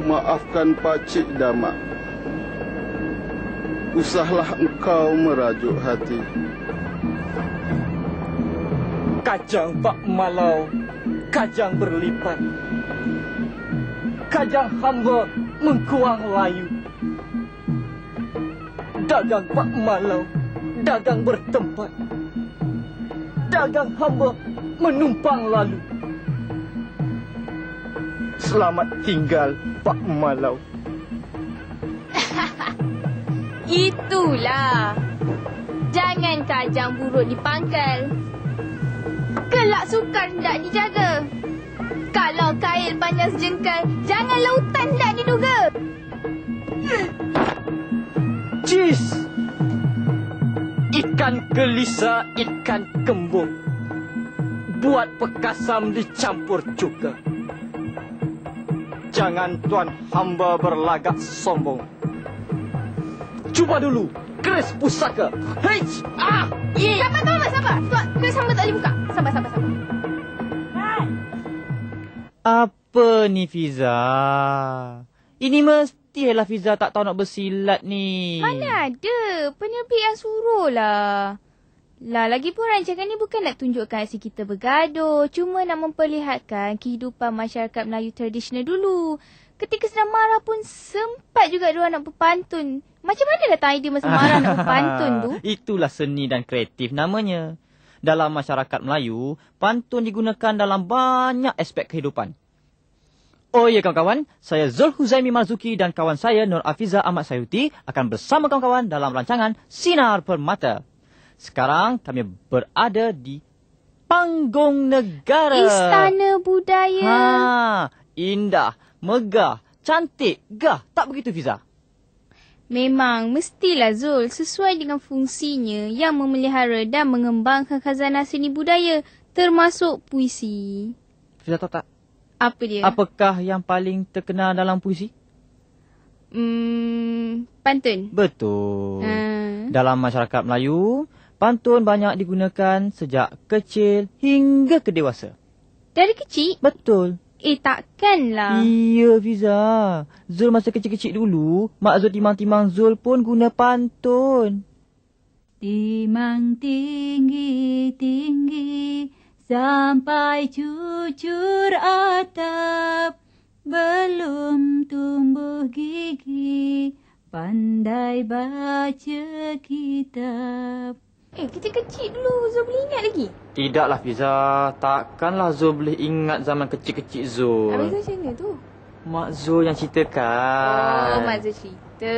Maafkan Pakcik Damak. Usahlah engkau merajuk hati. Kajang Pak Malau, kajang berlipat. Kajang hamba mengkuang layu. Dagang Pak Malau, dagang bertempat. Dagang hamba menumpang lalu. Selamat tinggal Pak Malau. Itulah. Jangan kajang buruk dipangkal. Kelak sukar hendak dijaga. Kalau kail panjang sejengkal, jangan lautan hendak diduga. Cis! Ikan gelisa, ikan kembung. Buat pekasam dicampur cuka. Jangan tuan hamba berlagak sombong. Cuba dulu keris pusaka. Hei! Ah! Sabar. Tuan, keris hamba tak boleh buka. Sabar. Apa ni Fiza? Ini mestilah Fiza tak tahu nak bersilat ni. Mana ada. Penerbit yang suruh lah. Lagipun rancangan ni bukan nak tunjukkan aksi kita bergaduh. Cuma nak memperlihatkan kehidupan masyarakat Melayu tradisional dulu. Ketika sedang marah pun sempat juga diorang nak berpantun. Macam mana datang idea masa marah nak berpantun tu? Itulah seni dan kreatif namanya. Dalam masyarakat Melayu, pantun digunakan dalam banyak aspek kehidupan. Oh ya kawan-kawan, saya Zul Huzaimi Marzuki dan kawan saya Nur Afiza Ahmad Sayuti akan bersama kawan-kawan dalam rancangan Sinar Permata. Sekarang kami berada di Panggung Negara. Istana Budaya. Indah, megah, cantik, gah. Tak begitu Fiza? Memang, mestilah Zul sesuai dengan fungsinya yang memelihara dan mengembangkan khazanah seni budaya termasuk puisi. Fiza tahu tak? Apa dia? Apakah yang paling terkenal dalam puisi? Pantun. Betul. Dalam masyarakat Melayu, pantun banyak digunakan sejak kecil hingga ke dewasa. Dari kecil? Betul. Takkanlah. Iya Fiza. Zul masa kecil-kecil dulu, Mak Zul timang-timang Zul pun guna pantun. Timang tinggi-tinggi sampai cucur atap, belum tumbuh gigi, pandai baca kitab. Kecil-kecil dulu Zul boleh ingat lagi? Tidaklah Fiza. Takkanlah Zul boleh ingat zaman kecil-kecil Zul. Habis macam mana tu? Mak Zul yang ceritakan. Oh, Mak Zul cerita.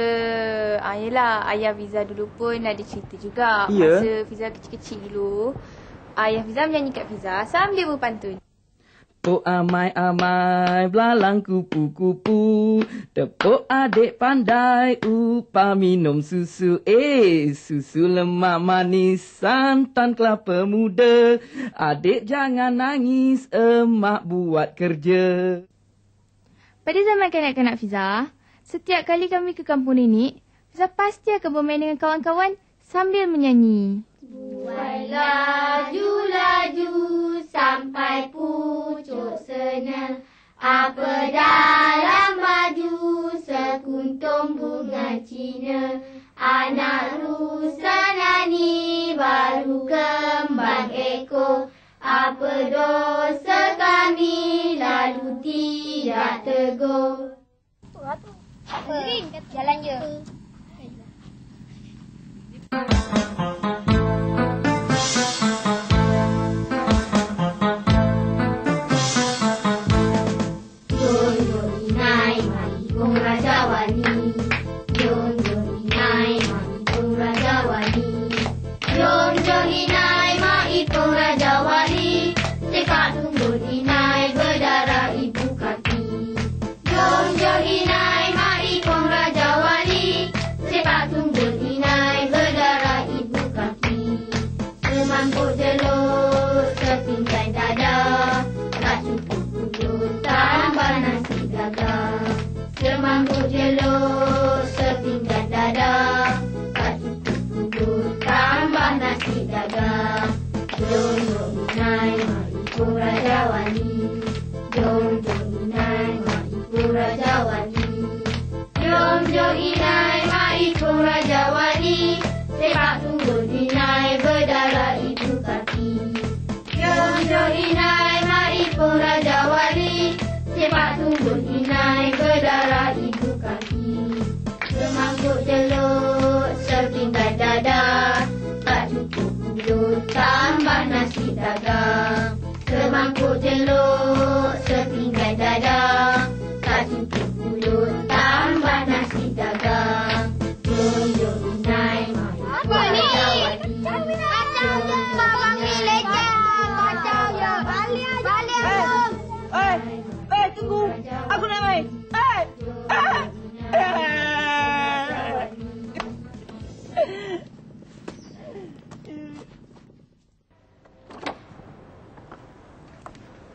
Yelah, ayah Fiza dulu pun ada cerita juga. Ya? Masa Fiza kecil-kecil dulu, ayah Fiza menyanyi kat Fiza sambil berpantun. Oh amai-amai belalang kupu-kupu, tepuk adik pandai upah minum susu. Susu lemak manis santan kelapa muda. Adik jangan nangis, emak buat kerja. Pada zaman kanak-kanak Fiza, setiap kali kami ke kampung nenek, Fiza pasti akan bermain dengan kawan-kawan sambil menyanyi. Buai laju-laju sampai pucuk sena, apa dalam baju sekuntum bunga Cina. Anak rusa nani baru kembang ekor, apa dosa kami lalu tidak tegur. Jalan je. Semangkuk jelur sepinggan dada, tak cukup bubur tambah nasi dagang. Jom jom inai mak ibu Raja Wali, jom jom inai mak ibu Raja Wali. jeluk setingkat dada. Tak cukup mulut tambah nasi dagang. Jom naik Apa ni? Kacau je. Babang ni leceh. Kacau je. Balik je. Tunggu. Aku nak main.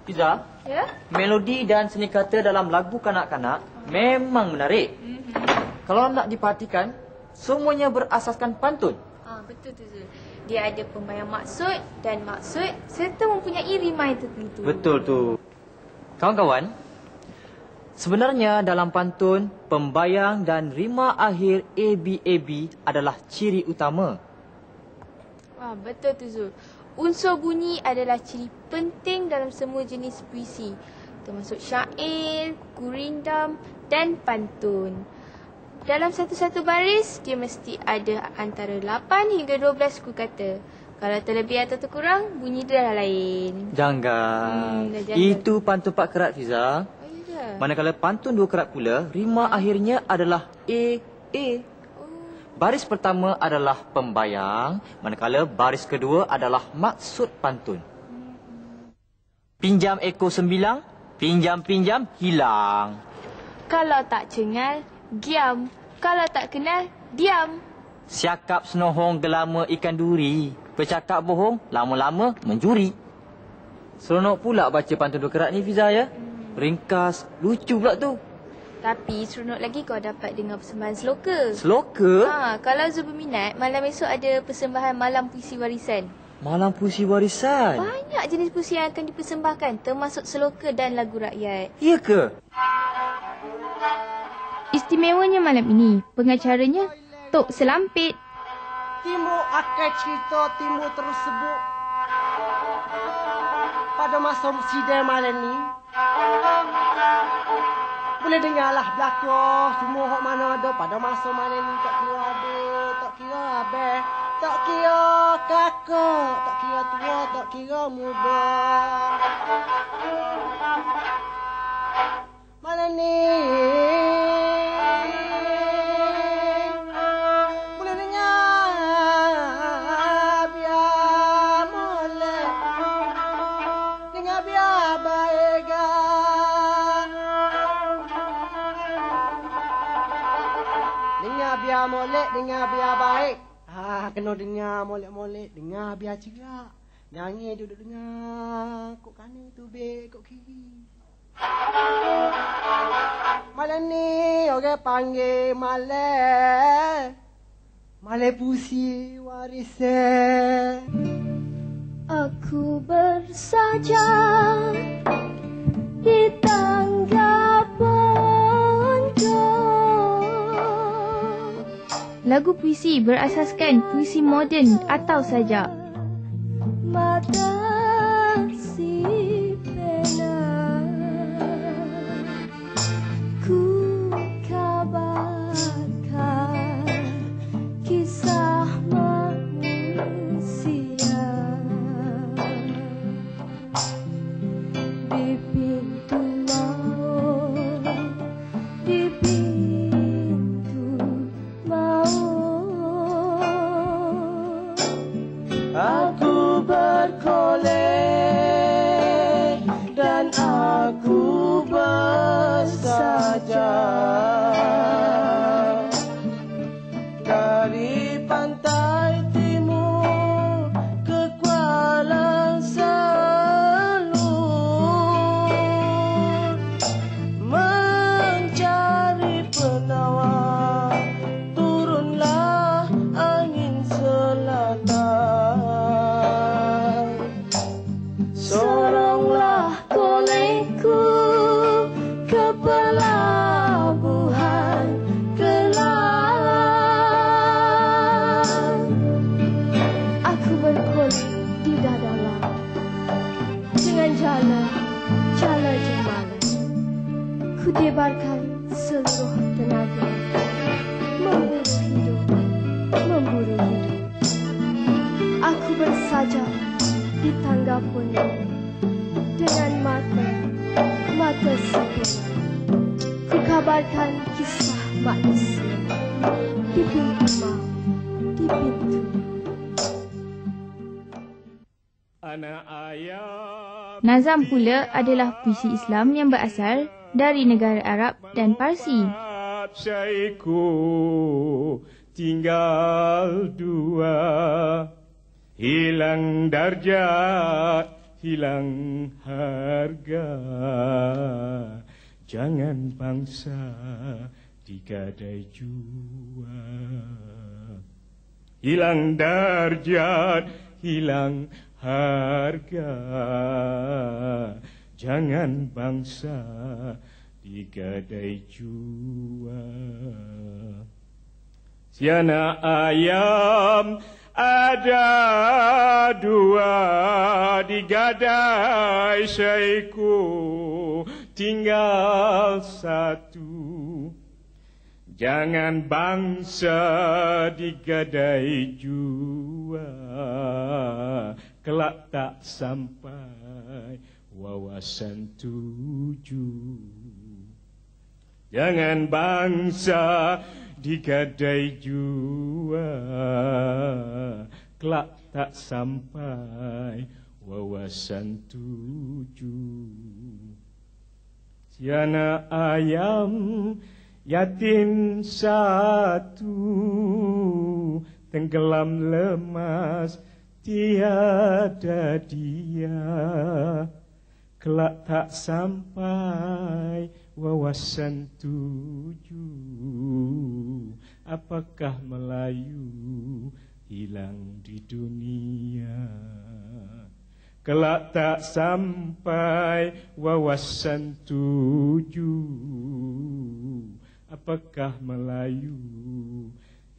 Fiza, Ya? melodi dan seni kata dalam lagu kanak-kanak memang menarik. Kalau nak diperhatikan, semuanya berasaskan pantun. Betul tu Zul. Dia ada pembayang maksud dan maksud serta mempunyai rimai tertentu. Betul tu. Kawan-kawan, sebenarnya dalam pantun, pembayang dan rima akhir ABAB adalah ciri utama. Betul tu Zul. Unsur bunyi adalah ciri penting dalam semua jenis puisi, termasuk syair, gurindam dan pantun. Dalam satu-satu baris, dia mesti ada antara 8 hingga 12 suku kata. Kalau terlebih atau terkurang, bunyi dia dah lain. Janggal. Dah janggal. Itu pantun 4 kerat, Fiza. Ya. Manakala pantun 2 kerat pula, rima akhirnya adalah A. Baris pertama adalah pembayang, manakala baris kedua adalah maksud pantun. Pinjam ekor sembilang, pinjam-pinjam hilang. Kalau tak cengal, diam. Kalau tak kenal, diam. Siakap senohong gelama ikan duri, bercakap bohong lama-lama mencuri. Seronok pula baca pantun 2 kerat ni, Fiza, ya? Ringkas, lucu pula tu. Tapi seronok lagi kau dapat dengar persembahan seloka. Seloka? Kalau Zul berminat, malam esok ada persembahan Malam Puisi Warisan. Malam puisi warisan. Banyak jenis puisi yang akan dipersembahkan, termasuk seloka dan lagu rakyat. Ya ke? Istimewanya malam ini, pengacaranya Tok Selampit. Timur akan cerita timur tersebut pada masa sidang malam ni. Boleh dengarlah belakang semua hok mana ada pada masa malam ni. Tak kira adik, tak kira abang, tak kira kakak, tak kira tua, tak kira muda. Malam ni boleh dengar biar molek, dengar biar baik. Dengar biar molek, dengar biar baik. Kena dengar molek-molek, dengar biar cerak. Nyanyi duduk dengar, kok kanan tu be, kok kiri. Malam ni orang panggil malam puisi warisan. Aku bersajak di tangga pondok. Lagu puisi berasaskan puisi moden atau sajak. Mata si pena ku kabarkan kisah manusia di pintu maut, di pintu maut. Aku berkolej dan aku bersajak dari pantai timur ke Kuala Selur, mencari penawar. Turunlah angin selatan, soronglah kolekku ke pelabuhan Kelang. Aku berkolej di dada laut dengan jala jembala. Ku debarkan seluruh tenaga memburu hidup. Aku bersajak di tangga pondok dengan pembuka mata segera. Ku kabarkan kisah manusia di pintu maut, di pintu. Nazam pula adalah puisi Islam yang berasal dari negara Arab dan Parsi. Syaiku tinggal dua, hilang darjat, hilang harga. Jangan bangsa digadai jua, hilang darjat, hilang harga. Jangan bangsa digadai jua. Siana ayam ada dua, digadai syaiku tinggal satu. Jangan bangsa digadai jua, kelak tak sampai wawasan tuju. Jangan bangsa digadai jua, kelak tak sampai wawasan tuju. Siana ayam yatim satu, tenggelam lemas tiada dia. Kelak tak sampai wawasan tuju. Apakah Melayu hilang di dunia? Kelak tak sampai wawasan tuju. Apakah Melayu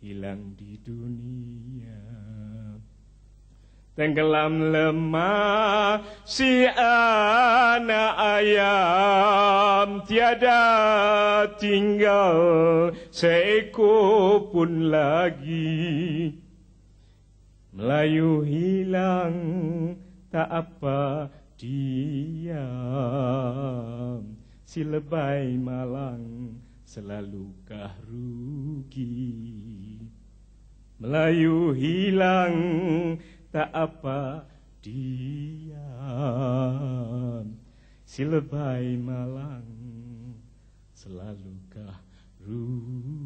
hilang di dunia? Tenggelam lemah si anak ayam, tiada tinggal seekor pun lagi. Melayu hilang tak apa diam, si lebay malang selalukah rugi. Melayu hilang tak apa diam, si lebay malang selalukah rugi.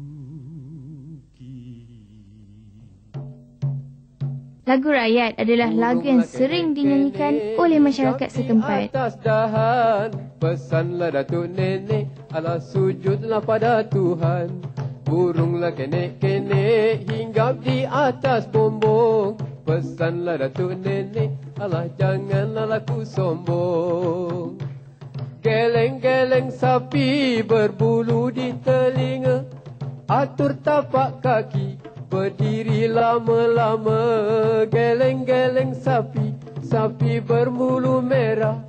Lagu rakyat adalah lagu yang sering dinyanyikan oleh masyarakat setempat. Atas dahan, pesanlah Datuk Nenek, alah sujudlah pada Tuhan. Burunglah kenek-kenek hinggap di atas bumbung. Pesanlah Datuk Nenek, alah janganlah laku sombong. Geleng-geleng sapi berbulu di telinga, atur tapak kaki berdiri lama-lama. Geleng-geleng sapi, sapi berbulu merah,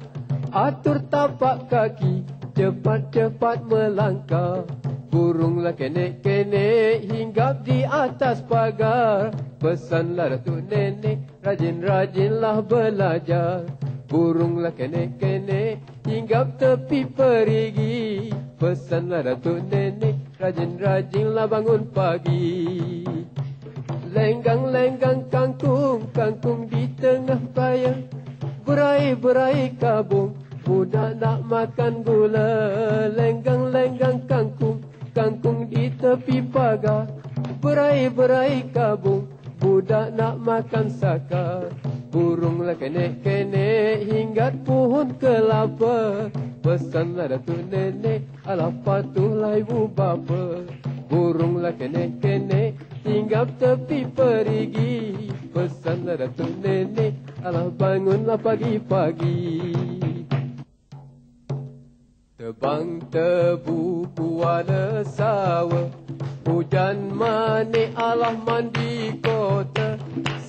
atur tapak kaki cepat-cepat melangkah. Burunglah kenek-kenek hinggap di atas pagar. Pesanlah Datuk Nenek, rajin-rajinlah belajar. Burunglah kenek-kenek hinggap tepi perigi. Pesanlah Datuk Nenek, rajin-rajinlah bangun pagi. Lenggang-lenggang kangkung, kangkung di tengah paya. Berai-berai kabung, budak nak makan gula. Lenggang-lenggang kangkung, kangkung di tepi pagar. Berai-berai kabung, budak nak makan saka. Burunglah kenek-kenek hinggat pohon kelapa. Pesanlah Datuk Nenek, alah patuhlah ibu bapa. Burunglah kenek-kenek hinggap tepi perigi. Pesanlah Datuk Nenek, alah bangunlah pagi-pagi. Tebang tebu buana sawa, hujan manik alah mandi kota.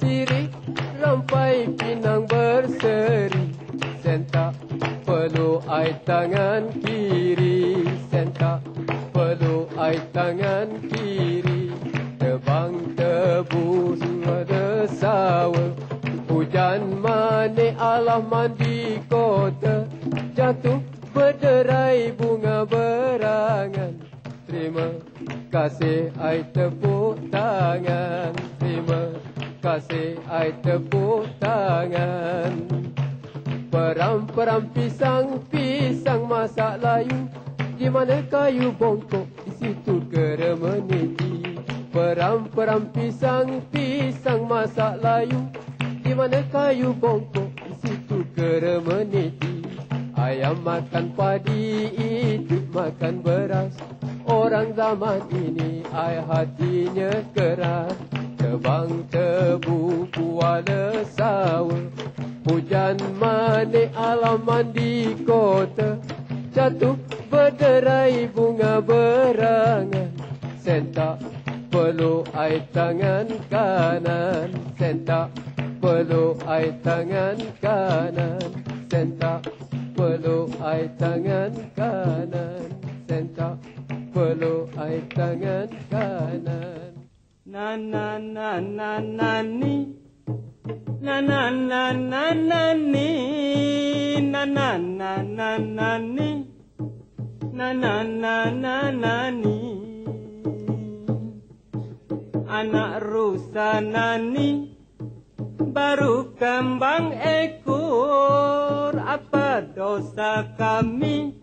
Sirik rampai Pinang berseri, sentak perlu air tangan kiri. Sentak perlu air tangan kiri. Tebang tebu buana sawa, hujan manik alah mandi kota. jatuh berderai bunga berangan. Terima kasih ai tepuk tangan. Terima kasih ai tepuk tangan. Peram-peram pisang masak layu. Di mana kayu bongkok, di situ kera meniti. Peram-peram pisang masak layu. Di mana kayu bongkok, di situ kera meniti. Ayam makan padi, itu makan beras. Orang zaman ini ai hatinya keras. Tebang tebu kuala sawa. Hujan manik alaman di kota. Jatuh berderai bunga berangan. Sentak peluk ai tangan kanan. Sentak peluk ai tangan kanan. Sentak peluk ai tangan kanan. Sentak peluk ai tangan kanan. Na na na na na ni. Na na na na na ni. Na na na na na ni. Na na na na na ni. Anak rusa nani baru kembang ekor. Apa dosa kami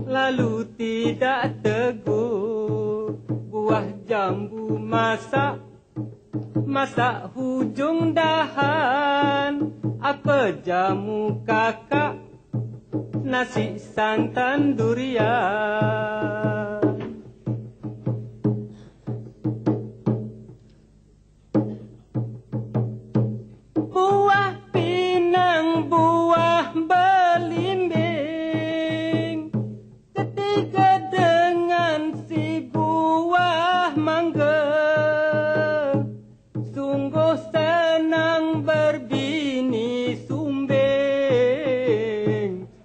lalu tidak tegur. Buah jambu masak hujung dahan. Apa jamu kakak nasi santan durian. Buah pinang, buah belimbing, ketiga dengan si buah mangga. Sungguh senang berbini sumbing,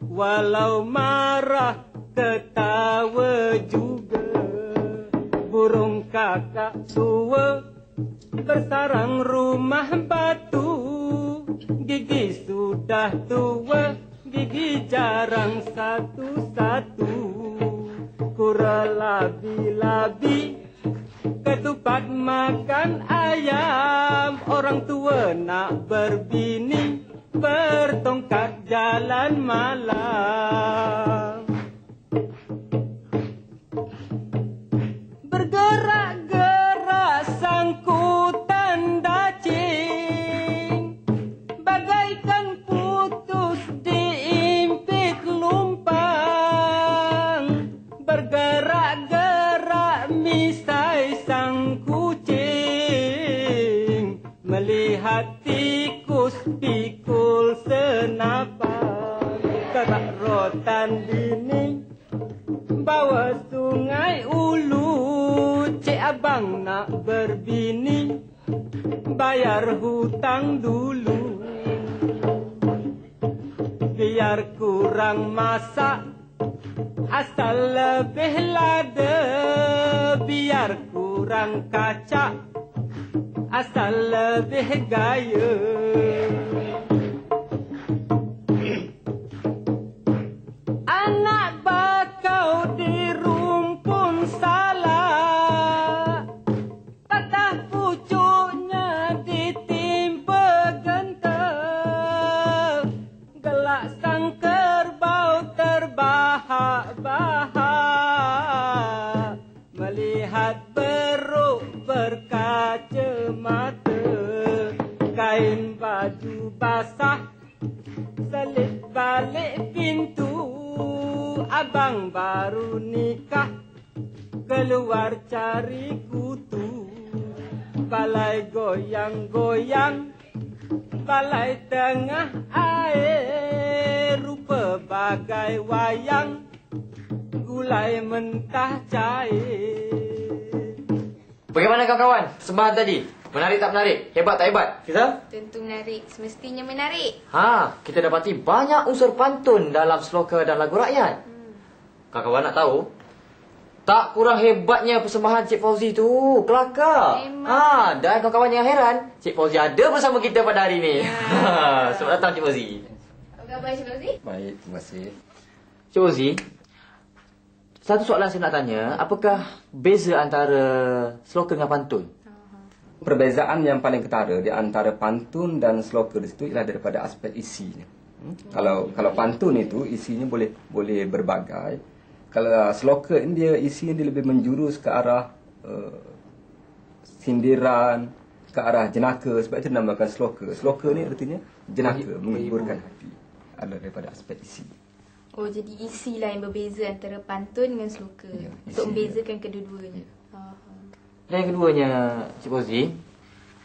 walau marah ketawa juga. Burung kakak tua bersarang rumah batu. Gigi sudah tua, gigi jarang satu-satu. Kura labi-labi, ketupat makan ayam. Orang tua nak berbini, bertongkat jalan malam. Bergerak-gerak sangkutan dacing, bagaikan putus diimpit lumpang. Bergerak-gerak misai sang kucing, melihat tikus pikul senapan. Kerak rotan dini bawa sungai Ulu. Cik abang nak berbini, bayar hutang dulu. Biar kurang masak, asal lebih lada. Biar kurang kacak, asal lebih gaya. Anak bakau di rumpun salak, patah pucuknya ditimpa genteng. Gelak sang kerbau terbahak-bahak, melihat beruk berkacamata. Kain baju basah selit balik pintu. Abang baru nikah, keluar cari kutu. Balai goyang-goyang, balai tengah air. Rupa bagai wayang, gulai mentah cair. Bagaimana kawan-kawan? Persembahan tadi? Menarik tak menarik? Hebat tak hebat? Kita? Tentu menarik. Semestinya menarik. Kita dapati banyak unsur pantun dalam sloka dan lagu rakyat. Kawan-kawan nak tahu? Tak kurang hebatnya persembahan Cik Fauzi tu. Kelakar. Dan kawan-kawan yang heran, Cik Fauzi ada bersama kita pada hari ini. Selamat datang Cik Fauzi. Apa khabar Cik Ozi? Baik, terima kasih. Cik Ozi, satu soalan saya nak tanya, apakah beza antara sloka dengan pantun? Perbezaan yang paling ketara di antara pantun dan sloka di situ ialah daripada aspek isinya. Kalau pantun itu isinya boleh berbagai. Kalau sloka ini dia isinya dia lebih menjurus ke arah sindiran, ke arah jenaka, sebab itu dinamakan sloka. Sloka ni artinya jenaka, menghiburkan hati. Ada daripada aspek isi. Oh, jadi isilah yang berbeza antara pantun dengan sloka. Ya, Untuk isi, membezakan kedua-duanya. Dan yang keduanya, Cik Ozi.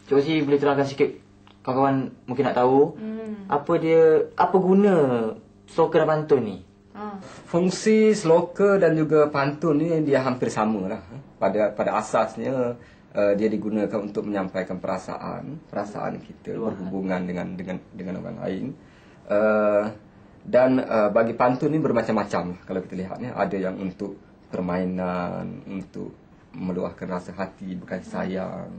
Cik Ozi boleh terangkan sikit, kawan-kawan mungkin nak tahu, apa guna sloka dan pantun ni? Fungsi sloka dan juga pantun ni dia hampir sama lah. Pada asasnya dia digunakan untuk menyampaikan perasaan kita berhubungan dengan orang lain. Dan bagi pantun ni bermacam-macam kalau kita lihat ni. Ada yang untuk permainan, untuk meluahkan rasa hati, berkasih sayang.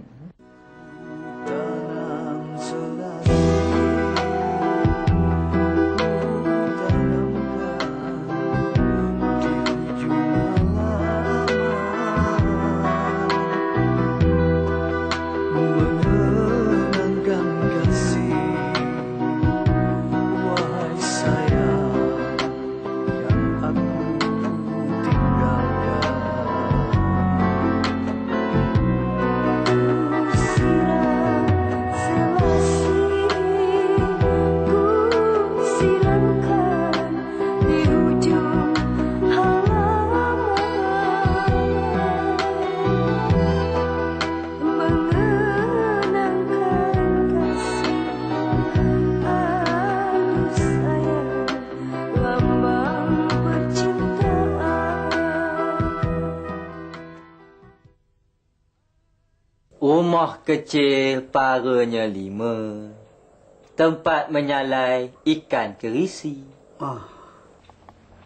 Rumah kecil paranya 5, tempat menyalai ikan kerisi.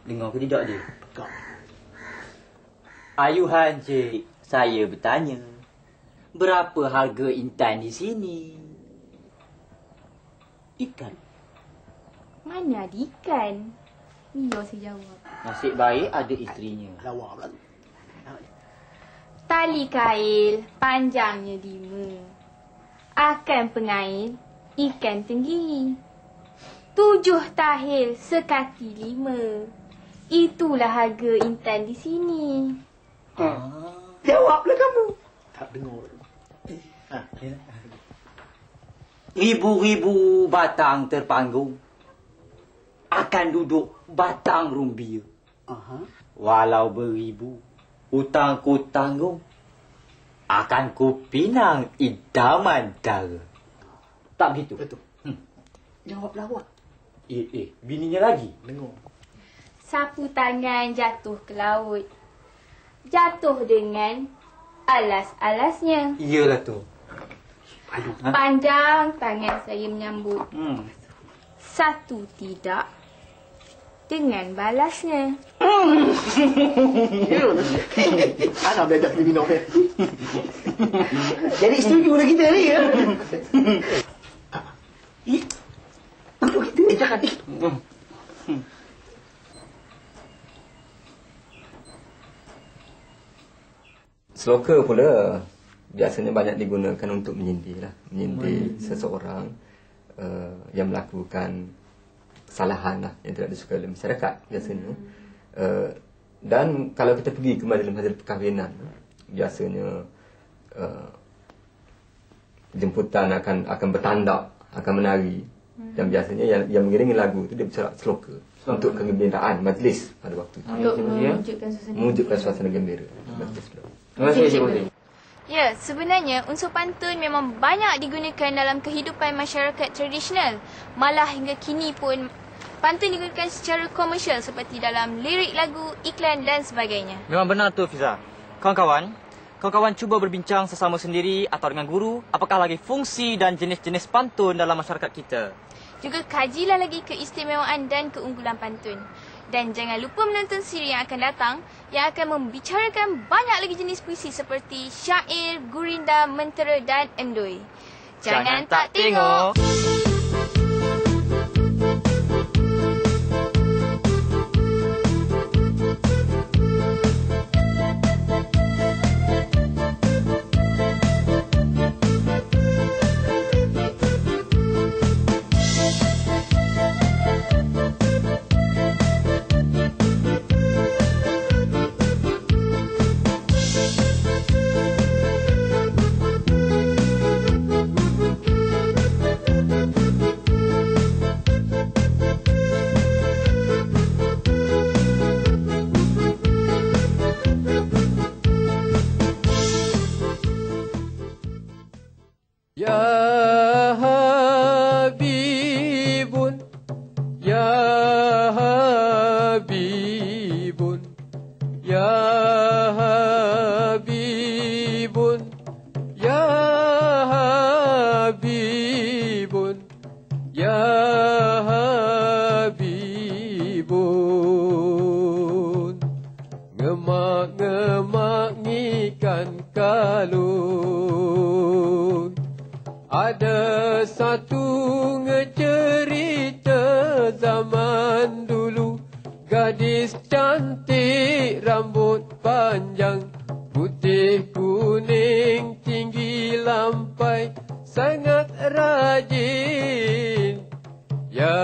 Dengar ke tidak dia? Ayuhan cik, saya bertanya, berapa harga intan di sini? Ikan? Mana ada ikan? Biar saya jawab. Nasib baik ada isterinya. Lawak pula tu. Tali kail panjangnya 5. Akan pengail ikan tenggiri. 7 tahil sekati 5. Itulah harga intan di sini. Jawablah kamu. Tak dengar. Ribu-ribu batang terpanggung akan duduk batang rumbia. Walau beribu hutang ku tanggung, akan ku pinang idaman dara. Tak begitu? Betul. Jawablah awak. Bininya lagi. Dengar. Sapu tangan jatuh ke laut. Jatuh dengan alas-alasnya. Iyalah tu. Panjang tangan saya menyambut. Satu tidak dengan balasnya. Anak belajar dari minum. Jadi setuju lah kita ni ya. Apa kita? Jangan. Sloka pula biasanya banyak digunakan untuk menyindir lah. Menyindir seseorang yang melakukan kesalahan lah, yang tidak disukai oleh masyarakat biasanya. Dan kalau kita pergi ke majlis-majlis perkahwinan, biasanya jemputan akan bertandak, akan menari. Dan biasanya yang mengiringi lagu itu dia bersorak sloka untuk kegembiraan majlis pada waktu itu. Untuk mewujudkan suasana gembira. Terima kasih Cik Ozi. Ya, sebenarnya unsur pantun memang banyak digunakan dalam kehidupan masyarakat tradisional. Malah hingga kini pun pantun digunakan secara komersial seperti dalam lirik lagu, iklan dan sebagainya. Memang benar tu Fiza. Kawan-kawan cuba berbincang sesama sendiri atau dengan guru apakah lagi fungsi dan jenis-jenis pantun dalam masyarakat kita. Juga kajilah lagi keistimewaan dan keunggulan pantun. Dan jangan lupa menonton siri yang akan datang yang akan membicarakan banyak lagi jenis puisi seperti syair, gurinda, mentera dan endoi. Jangan tak tengok. Ya Habibun, Ya Habibun, Ya Habibun, Ya Habibun, Ya Habibun. Ngemak-ngemak ikan kalun, ada satu ngecerita zaman dulu. Gadis cantik rambut panjang, putih kuning tinggi lampai, sangat rajin. Ya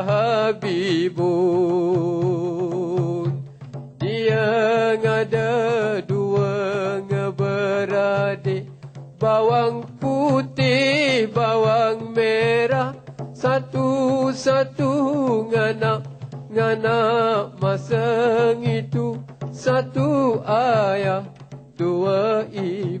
Habibun, dia ada dua ngeberadik, bawang putih, bawang merah, satu-satu nganak masa itu, satu ayah, dua ibu.